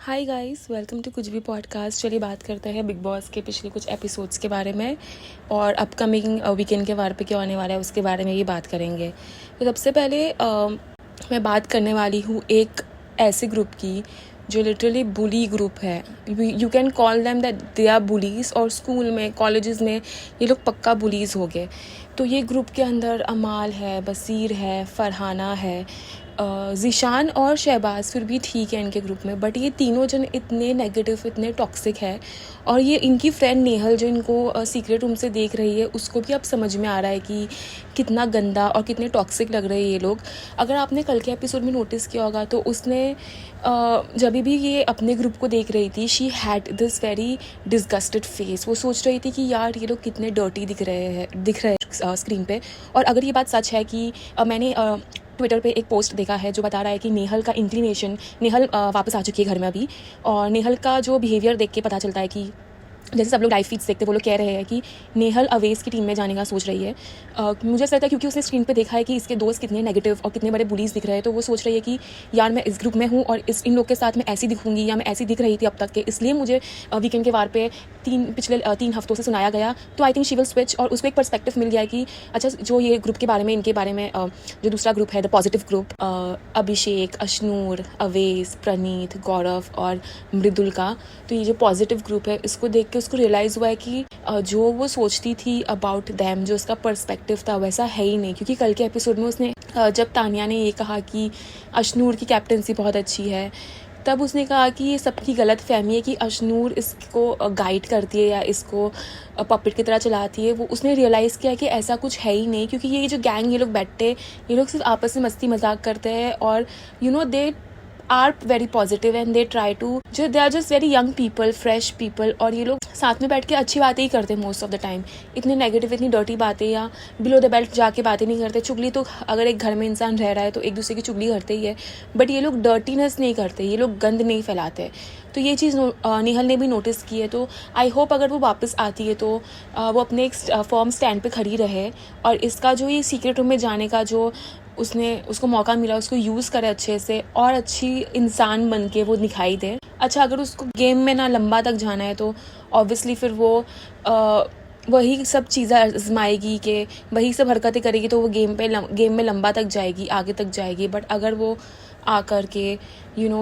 Hi guys, welcome to कुछ भी podcast. चलिए बात करते हैं बिग बॉस के पिछले कुछ एपिसोड्स के बारे में और अपकमिंग वीकेंड के वार पे क्या होने वाला है उसके बारे में ये बात करेंगे। तो सबसे पहले मैं बात करने वाली हूँ एक ऐसे ग्रुप की जो लिटरली बुली ग्रुप है। You can call them that they are bullies, और स्कूल में कॉलेजेस में ये लोग पक्का बुलीज हो गए। तो ये ग्रुप के अंदर अमाल है, बसीर है, फरहाना है, ज़ीशान और शहबाज फिर भी ठीक है इनके ग्रुप में, बट ये तीनों जन इतने नेगेटिव, इतने टॉक्सिक है। और ये इनकी फ्रेंड नेहल जो इनको सीक्रेट रूम से देख रही है, उसको भी अब समझ में आ रहा है कि कितना गंदा और कितने टॉक्सिक लग रहे हैं ये लोग। अगर आपने कल के एपिसोड में नोटिस किया होगा तो उसने जब भी ये अपने ग्रुप को देख रही थी, she had this very disgusted face. वो सोच रही थी कि यार ये लोग कितने डर्टी दिख रहे हैं स्क्रीन पे। और अगर ये बात सच है कि मैंने ट्विटर पे एक पोस्ट देखा है जो बता रहा है कि नेहल का इंक्लिनेशन, नेहल वापस आ चुकी है घर में अभी, और नेहल का जो बिहेवियर देख के पता चलता है कि जैसे सब लोग लाइव फीड्स देखते, वो लोग कह रहे हैं कि नेहल अवेज की टीम में जाने का सोच रही है। मुझे ऐसा लगता है क्योंकि उसने स्क्रीन पे देखा है कि इसके दोस्त कितने नेगेटिव और कितने बड़े बुलीज दिख रहे हैं, तो वो सोच रही है कि यार मैं इस ग्रुप में हूँ और इन लोग के साथ मैं ऐसी दिखूंगी या मैं ऐसी दिख रही थी अब तक के, इसलिए मुझे वीकेंड के वार पे पिछले 3 हफ्तों से सुनाया गया। तो I think she will switch, और उसको एक पर्सपेक्टिव मिल गया कि अच्छा, जो ये ग्रुप के बारे में, इनके बारे में जो दूसरा ग्रुप है द पॉजिटिव ग्रुप, अभिषेक, अशनूर, अवेज, प्रणीत, गौरव और मृदुल का, तो ये जो पॉजिटिव ग्रुप है, इसको देख के उसको रियलाइज़ हुआ है कि जो वो सोचती थी अबाउट दैम, जो उसका पर्सपेक्टिव था वैसा है ही नहीं। क्योंकि कल के एपिसोड में उसने जब तानिया ने ये कहा कि अशनूर की कैप्टनसी बहुत अच्छी है, तब उसने कहा कि ये सबकी गलत फहमी है कि अशनूर इसको गाइड करती है या इसको पपेट की तरह चलाती है। वो उसने रियलाइज़ किया कि ऐसा कुछ है ही नहीं, क्योंकि ये जो गैंग, ये लोग बैठते, ये लोग सिर्फ आपस में मस्ती मजाक करते हैं और they are very positive and they try to, जो they are just very young people, fresh people, और ये लोग साथ में बैठ के अच्छी बातें ही करते हैं मोस्ट ऑफ द टाइम। इतनी नेगेटिव, इतनी डर्टी बातें या बिलो द बेल्ट जाके बातें नहीं करते। चुगली तो अगर एक घर में इंसान रह रहा है तो एक दूसरे की चुगली करते ही है, बट ये लोग डर्टीनेस नहीं करते, ये लोग गंद नहीं फैलाते। तो ये चीज़ नेहल ने भी नोटिस की है। तो आई होप अगर वो वापस आती है तो वो अपने एक फर्म स्टैंड पे खड़ी रहे, और इसका जो ये सीक्रेट रूम में जाने का जो उसको मौका मिला, उसको यूज़ करे अच्छे से और अच्छी इंसान बन के वो दिखाई दे। अच्छा, अगर उसको गेम में ना लंबा तक जाना है तो ऑब्वियसली फिर वो वही सब चीज़ें आजमाएगी, कि वही सब हरकतें करेगी, तो वो गेम में लंबा तक जाएगी, आगे तक जाएगी। बट अगर वो आकर के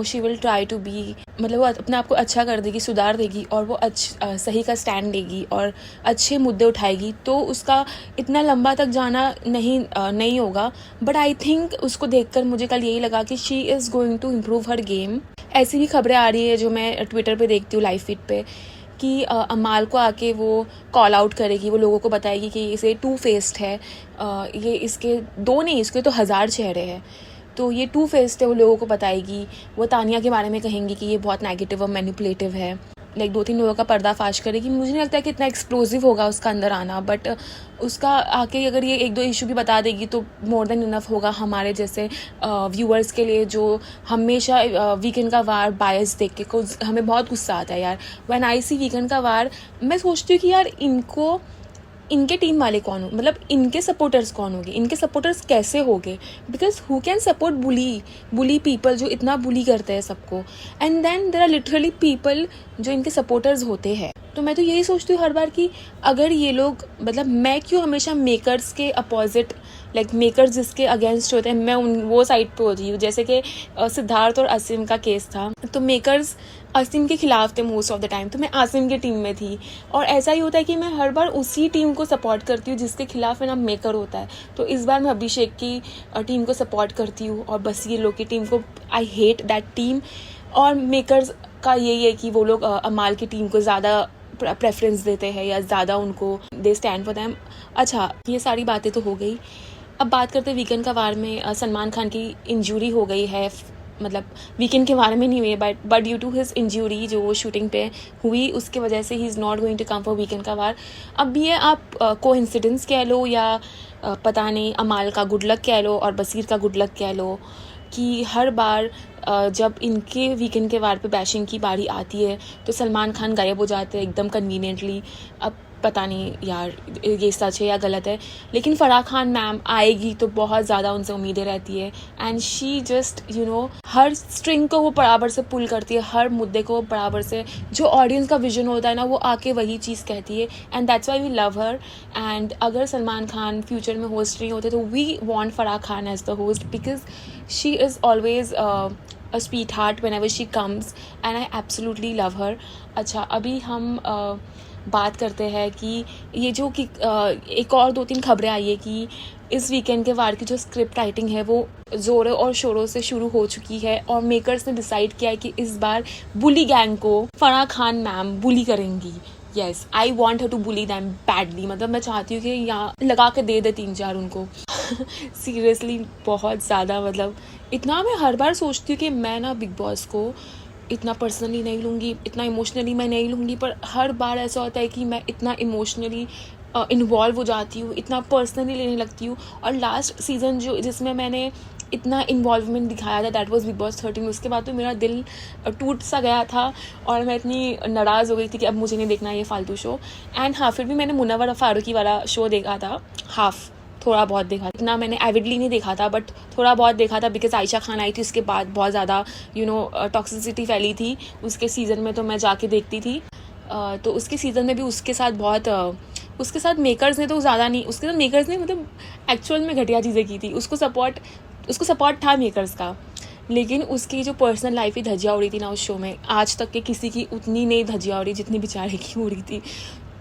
she will try to be, मतलब वो अपने आप को अच्छा कर देगी, सुधार देगी, और वो सही का स्टैंड लेगी और अच्छे मुद्दे उठाएगी, तो उसका इतना लंबा तक जाना नहीं होगा। बट आई थिंक उसको देखकर मुझे कल यही लगा कि she is going to improve her game. ऐसी भी खबरें आ रही है जो मैं ट्विटर पे देखती हूँ लाइव फीड पे, कि अमाल को आके वो कॉल आउट करेगी, वो लोगों को बताएगी कि इसे 2 फेस्ड है, ये इसके 2 नहीं, इसके तो 1000 चेहरे हैं, तो ये 2 फेस्ड है, वो लोगों को बताएगी। वो तानिया के बारे में कहेंगी कि ये बहुत नेगेटिव और मैनिपुलेटिव है, लाइक 2-3 लोगों का पर्दाफाश करेगी। मुझे नहीं लगता है कि इतना एक्सप्लोसिव होगा उसका अंदर आना, बट उसका आके अगर ये 1-2 इशू भी बता देगी तो मोर देन इनफ होगा हमारे जैसे व्यूअर्स के लिए, जो हमेशा वीकेंड का वार बायस देख के हमें बहुत गुस्सा आता है यार। व्हेन आई सी वीकेंड का वार, मैं सोचती हूँ कि यार इनके टीम वाले कौन हो, मतलब इनके सपोर्टर्स कौन होंगे, इनके सपोर्टर्स कैसे होंगे, because who can support bully people जो इतना बुली करते हैं सबको, and then there are literally people जो इनके सपोर्टर्स होते हैं। तो मैं तो यही सोचती हूँ हर बार कि अगर ये लोग, मतलब मैं क्यों हमेशा मेकर्स के अपोजिट, लाइक मेकर्स जिसके अगेंस्ट होते हैं, मैं वो साइड पे होती हूँ। जैसे कि सिद्धार्थ और असीम का केस था, तो मेकर्स असीम के खिलाफ थे मोस्ट ऑफ द टाइम, तो मैं आसिम की टीम में थी। और ऐसा ही होता है कि मैं हर बार उसी टीम को सपोर्ट करती हूँ जिसके खिलाफ मेरा मेकर होता है। तो इस बार मैं अभिषेक की टीम को सपोर्ट करती हूँ और बसीर लोग की टीम को। I hate that team. और मेकर्स का यही है कि वो लोग अमाल की टीम को ज़्यादा प्रेफरेंस देते हैं या ज़्यादा उनको दे स्टैंड फॉर दैम। अच्छा, ये सारी बातें तो हो गई। अब बात करते हैं वीकेंड का वार में। सलमान खान की इंजरी हो गई है, मतलब वीकेंड के बारे में नहीं हुई, but due to his injury जो वो शूटिंग पे हुई, उसके वजह से ही is not going to come for weekend का वार। अब ये आप कोइंसिडेंस कह लो या पता नहीं, अमाल का गुड लक कह लो और बसीर का गुड लक कह लो, कि हर बार जब इनके वीकेंड के वार पे बैशिंग की बारी आती है तो सलमान खान गायब हो जाते हैं एकदम कन्वीनियंटली। अब पता नहीं यार ये सच है या गलत है, लेकिन फराह खान मैम आएगी तो बहुत ज़्यादा उनसे उम्मीदें रहती है। And she just her string को वो बराबर से पुल करती है, हर मुद्दे को बराबर से, जो ऑडियंस का विजन होता है ना वो आके वही चीज़ कहती है। And that's why we love her. And अगर सलमान खान फ्यूचर में होस्ट नहीं होते तो we want Farah Khan as the host, because she is always a sweetheart whenever she comes and I absolutely love her। अच्छा, अभी हम बात करते हैं कि ये जो कि एक और 2-3 खबरें आई है कि इस वीकेंड के वार की जो स्क्रिप्ट राइटिंग है वो ज़ोरों और शोरों से शुरू हो चुकी है और मेकर्स ने डिसाइड किया है कि इस बार बुली गैंग को फराह खान मैम बुली करेंगी। Yes, I want her to bully them badly. मतलब मैं चाहती हूँ कि यहाँ लगा के दे 3-4 उनको। सीरियसली बहुत ज़्यादा, मतलब इतना मैं हर बार सोचती हूँ कि मैं ना बिग बॉस को इतना पर्सनली नहीं लूँगी, इतना इमोशनली मैं नहीं लूँगी, पर हर बार ऐसा होता है कि मैं इतना इमोशनली इन्वॉल्व हो जाती हूँ, इतना पर्सनली लेने लगती हूँ। और लास्ट सीज़न जिसमें मैंने इतना इन्वॉल्वमेंट दिखाया था, दैट वाज बिग बॉस 13। उसके बाद तो मेरा दिल टूट सा गया था और मैं इतनी नाराज़ हो गई थी कि अब मुझे नहीं देखना ये फालतू शो। एंड हाँ, फिर भी मैंने मुनव्वर फारूकी वाला शो देखा था, हाफ थोड़ा बहुत देखा, इतना मैंने एविडली नहीं देखा था बट थोड़ा बहुत देखा था, बिकॉज आयशा खान आई थी उसके बाद बहुत ज़्यादा टॉक्सिसिटी फैली थी उसके सीज़न में, तो मैं जाके देखती थी। तो उसके सीज़न में भी उसके साथ बहुत उसके साथ मेकर्स ने तो ज़्यादा नहीं, उसके साथ मेकर्स ने मतलब एक्चुअल में घटिया चीज़ें की थी। उसको सपोर्ट था मेकर्स का, लेकिन उसकी जो पर्सनल लाइफ ही धजिया उड़ी थी ना उस शो में, आज तक के किसी की उतनी नहीं धजिया उड़ी जितनी बेचारे की उड़ी थी।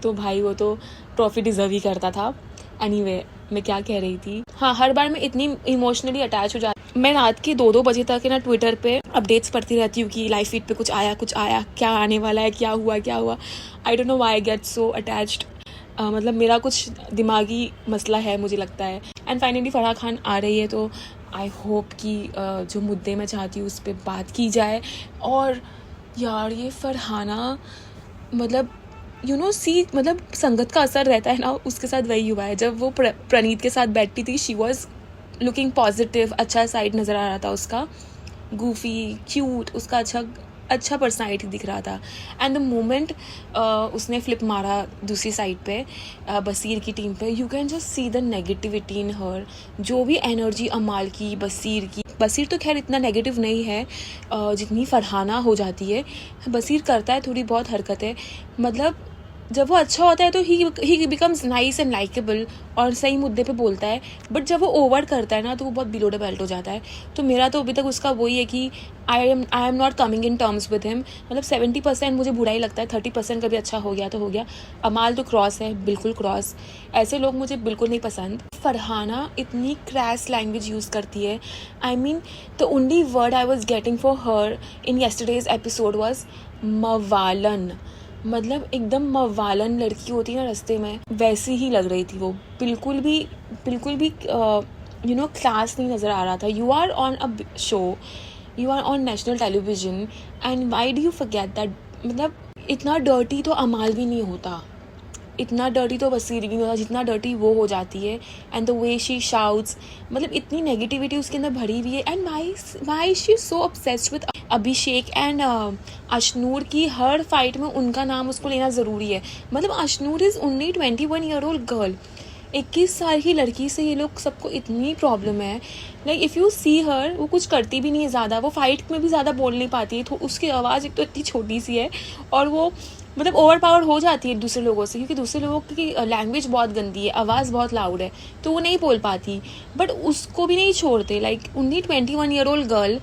तो भाई वो तो ट्रॉफी डिजर्व ही करता था। एनीवे, मैं क्या कह रही थी, हाँ, हर बार मैं इतनी इमोशनली अटैच हो जाती, मैं रात के 2-2 बजे तक ना ट्विटर पे अपडेट्स पढ़ती रहती हूँ कि लाइव फीड पे कुछ आया, क्या आने वाला है, क्या हुआ। I don't know why I get so attached. मतलब मेरा कुछ दिमागी मसला है मुझे लगता है। एंड फाइनली फराह खान आ रही है तो आई होप कि जो मुद्दे मैं चाहती हूँ उस पर बात की जाए। और यार ये फरहाना मतलब मतलब संगत का असर रहता है ना, उसके साथ वही हुआ है। जब वो प्रणीत के साथ बैठती थी, शी वॉज लुकिंग पॉजिटिव, अच्छा साइड नज़र आ रहा था उसका, गूफी क्यूट, उसका अच्छा पर्सनालिटी दिख रहा था। एंड द मोमेंट उसने फ्लिप मारा दूसरी साइड पे बसीर की टीम पे, you can just see the negativity in her. जो भी एनर्जी अमाल की, बसीर तो खैर इतना नेगेटिव नहीं है जितनी फरहाना हो जाती है। बसीर करता है थोड़ी बहुत हरकतें, मतलब जब वो अच्छा होता है तो ही बिकम्स नाइस एंड लाइकेबल और सही मुद्दे पे बोलता है, बट जब वो ओवर करता है ना तो वो बहुत बिलो द बेल्ट हो जाता है। तो मेरा तो अभी तक उसका वही है कि I am not coming in terms with him. मतलब 70% मुझे बुरा ही लगता है, 30% कभी अच्छा हो गया तो हो गया। अमाल तो क्रॉस है, बिल्कुल क्रॉस, ऐसे लोग मुझे बिल्कुल नहीं पसंद। फरहाना इतनी क्रैश लैंग्वेज यूज़ करती है। I mean the only word I was getting for her in yesterday's episode was मवालन। मतलब एकदम मवालन लड़की होती है ना रास्ते में, वैसी ही लग रही थी वो, बिल्कुल भी क्लास नहीं नज़र आ रहा था। You are on a show, you are on national television and why do you forget that. मतलब इतना डर्टी तो अमाल भी नहीं होता, इतना डर्टी तो बसीर भी नहीं होता जितना डर्टी वो हो जाती है। And the way she shouts, मतलब इतनी नेगेटिविटी उसके अंदर भरी हुई है। And my she so obsessed with Abhishek and Ashnoor की हर फाइट में उनका नाम उसको लेना ज़रूरी है। मतलब Ashnoor is only 21 year old girl, 21 साल की लड़की से ये लोग सबको इतनी प्रॉब्लम है। लाइक इफ़ यू सी हर, वो कुछ करती भी नहीं है ज़्यादा, वो फाइट में भी ज़्यादा बोल नहीं पाती है, तो उसकी आवाज़ एक तो इतनी छोटी सी है और वो मतलब ओवर पावर हो जाती है दूसरे लोगों से, क्योंकि दूसरे लोगों की लैंग्वेज बहुत गंदी है, आवाज़ बहुत लाउड है, तो वो नहीं बोल पाती, बट उसको भी नहीं छोड़ते। Like only 21 year old girl,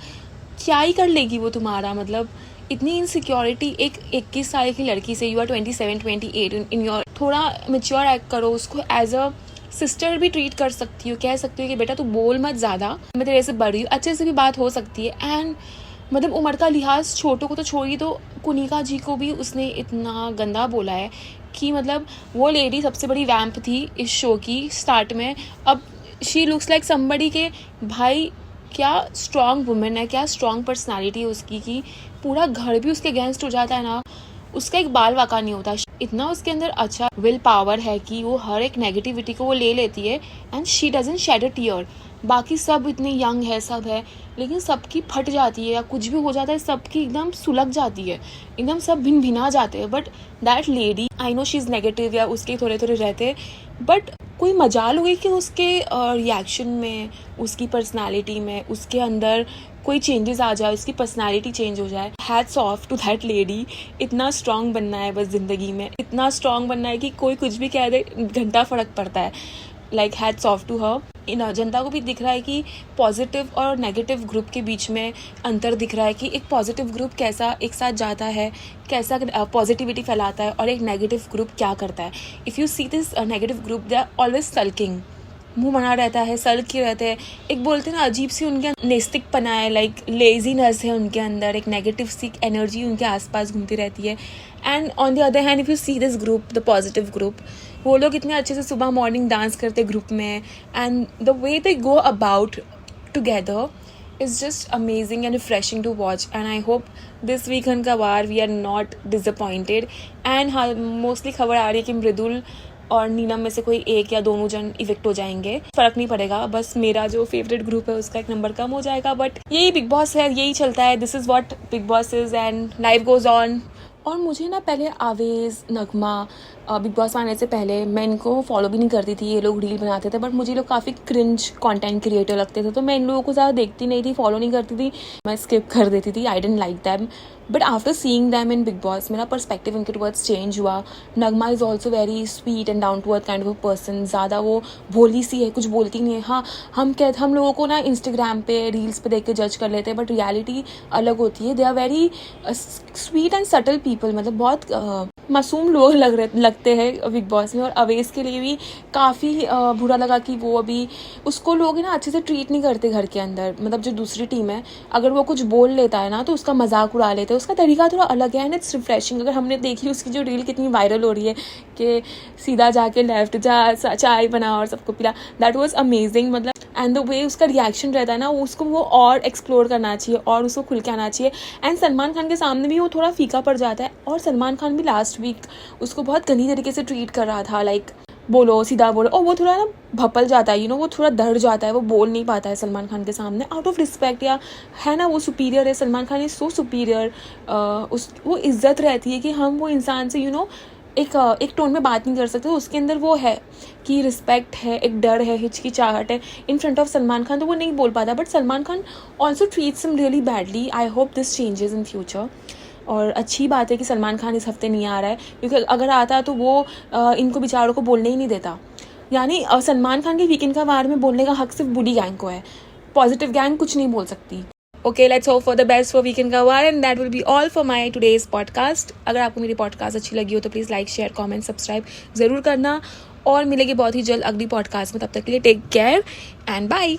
क्या ही कर लेगी वो तुम्हारा। मतलब इतनी इनसिक्योरिटी एक 21 साल की लड़की से, यू आर 27 28 इन योर, थोड़ा मेच्योर एक्ट करो, उसको एज अ सिस्टर भी ट्रीट कर सकती हो, कह सकती हो कि बेटा तू बोल मत ज़्यादा, मैं तेरे से बड़ी हूँ, अच्छे से भी बात हो सकती है। एंड मतलब उम्र का लिहाज छोटों को तो छोड़ी, तो कुनिका जी को भी उसने इतना गंदा बोला है कि मतलब वो लेडी सबसे बड़ी वैम्प थी इस शो की स्टार्ट में, अब शी लुक्स लाइक समबडी के भाई क्या स्ट्रॉन्ग वुमेन है, क्या स्ट्रॉन्ग पर्सनालिटी है उसकी, कि पूरा घर भी उसके अगेंस्ट हो जाता है ना। उसका एक बाल वाका नहीं होता। इतना उसके अंदर अच्छा विल पावर है कि वो हर एक नेगेटिविटी को वो ले लेती है and she doesn't shed a tear. बाकी सब इतने यंग है, सब है, लेकिन सबकी फट जाती है या कुछ भी हो जाता है, सबकी एकदम सुलग जाती है, एकदम सब भिन भिना जाते हैं। But that lady, I know she is negative या उसके थोड़े थोड़े रहते हैं, बट कोई मजाल हुई कि उसके रिएक्शन में, उसकी पर्सनालिटी में, उसके अंदर कोई चेंजेस आ जाए, उसकी पर्सनालिटी चेंज हो जाए। Hats off to that lady. इतना स्ट्रांग बनना है बस ज़िंदगी में, इतना स्ट्रांग बनना है कि कोई कुछ भी कह दे, घंटा फर्क पड़ता है। Like hats off to her. इन जनता को भी दिख रहा है कि पॉजिटिव और नेगेटिव ग्रुप के बीच में अंतर दिख रहा है कि एक पॉजिटिव ग्रुप कैसा एक साथ जाता है, कैसा पॉजिटिविटी फैलाता है, और एक नेगेटिव ग्रुप क्या करता है। If you see this negative group, they are always sulking, मुंह बना रहता है, सल्क ही रहते हैं। एक बोलते हैं ना, अजीब सी उनके नेस्टिक पना है, लाइक लेजीनेस है उनके अंदर, एक नेगेटिव सी एनर्जी उनके आसपास घूमती रहती है। And on the other hand, if you see this group, the positive group, वो लोग इतने अच्छे से सुबह मॉर्निंग डांस करते ग्रुप में, and the way they go about together is just amazing and refreshing to watch. And I hope this weekend का वार we are not disappointed. And हाँ, मोस्टली खबर आ रही है कि मृदुल और नीलम में से कोई एक या दोनों जन इविक्ट हो जाएंगे। फर्क नहीं पड़ेगा, बस मेरा जो फेवरेट ग्रुप है उसका एक नंबर कम हो जाएगा। बट यही बिग बॉस है, यही चलता है, this is what big boss is and life goes on. और मुझे ना पहले आवेज़, नगमा, बिग बॉस आने से पहले मैं इनको फॉलो भी नहीं करती थी। ये लोग रील बनाते थे, बट मुझे लोग काफ़ी क्रिंज कंटेंट क्रिएटर लगते थे, तो मैं इन लोगों को ज़्यादा देखती नहीं थी, फॉलो नहीं करती थी, मैं स्किप कर देती थी। I didn't like them, but after seeing them in Bigg Boss मेरा पर्सपेक्टिव इनके टुवर्ड्स चेंज हुआ। Nagma is also very sweet and down to earth kind of a person. ज़्यादा वो भोली सी है, कुछ बोलती नहीं है। हाँ, हम लोगों को ना इंस्टाग्राम पे रील्स पे देख के जज कर लेते हैं, बट रियलिटी अलग होती है। They are very sweet and subtle people, मतलब बहुत मासूम लोग लगते हैं बिग बॉस में। और अवेश के लिए भी काफ़ी बुरा लगा कि वो अभी उसको लोग ना अच्छे से ट्रीट नहीं करते घर के अंदर। मतलब जो दूसरी टीम है, अगर वो कुछ बोल लेता है ना तो उसका मजाक उड़ा लेते हैं। उसका तरीका थोड़ा अलग है एंड इट्स रिफ्रेशिंग। अगर हमने देखी उसकी जो रील कितनी वायरल हो रही है कि सीधा जाके लेफ्ट जा, चाय बना और सबको पिला, दैट वाज अमेजिंग। मतलब एंड द वे उसका रिएक्शन रहता है ना, उसको वो और एक्सप्लोर करना चाहिए और उसको खुल के आना चाहिए। एंड सलमान खान के सामने भी वो थोड़ा फीका पड़ जाता है, और सलमान खान भी लास्ट वीक उसको बहुत गंदी तरीके से ट्रीट कर रहा था, लाइक बोलो, सीधा बोलो, और वो थोड़ा ना भपल जाता है, वो थोड़ा डर जाता है, वो बोल नहीं पाता है सलमान खान के सामने आउट ऑफ रिस्पेक्ट, या है ना वो सुपीरियर है, Salman Khan is so superior. वो इज्जत रहती है कि हम वो इंसान से एक टोन में बात नहीं कर सकते। उसके अंदर वो है कि रिस्पेक्ट है, एक डर है, हिचकिचाहट है in front of Salman Khan, तो वो नहीं बोल पाता। But Salman Khan also treats him really badly. I hope this changes in future. और अच्छी बात है कि सलमान खान इस हफ्ते नहीं आ रहा है, क्योंकि अगर आता तो वो इनको बेचारों को बोलने ही नहीं देता। यानी सलमान खान के वीकेंड का वार में बोलने का हक सिर्फ बुली गैंग को है, पॉजिटिव गैंग कुछ नहीं बोल सकती। Okay, let's hope for the best for weekend का वार, and that will be all for my today's podcast. अगर आपको मेरी पॉडकास्ट अच्छी लगी हो तो please like, share, comment, subscribe ज़रूर करना, और मिलेगी बहुत ही जल्द अगली पॉडकास्ट में। तब तक के लिए टेक केयर एंड बाय।